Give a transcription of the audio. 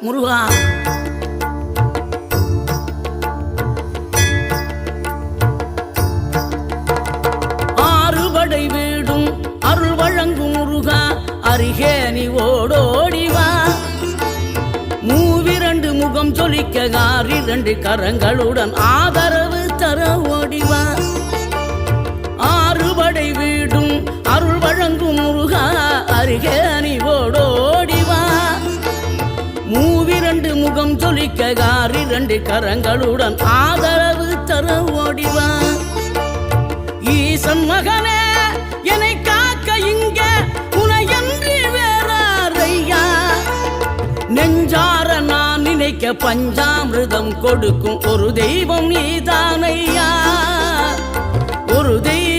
முருகா. ஆறுபடை வீடும் அருள் வழங்கும் முருகா, அருகே நீ ஓடோடிவா. மூவிரண்டு முகம் சொலிக்க ஆறிரண்டு கரங்களுடன் ஆதரவு தர ஓடிவா. ஆறுபடை வீடும் அருள் வழங்கும் முருகா, அருகே நீ ஓடோடிவா. மூவிரண்டு முகம் சொலிக்க ஆறிரண்டு கரங்களுடன் ஆதரவு தர ஓடிவா. ஈசன் மகனே என்னை காக்க இங்க உனையன்றி வேறாரையா. நெஞ்சார நான் நினைக்க பஞ்சாமிர்தம் கொடுக்கும் ஒரு தெய்வம் நீதானையா, ஒரு தெய்வம்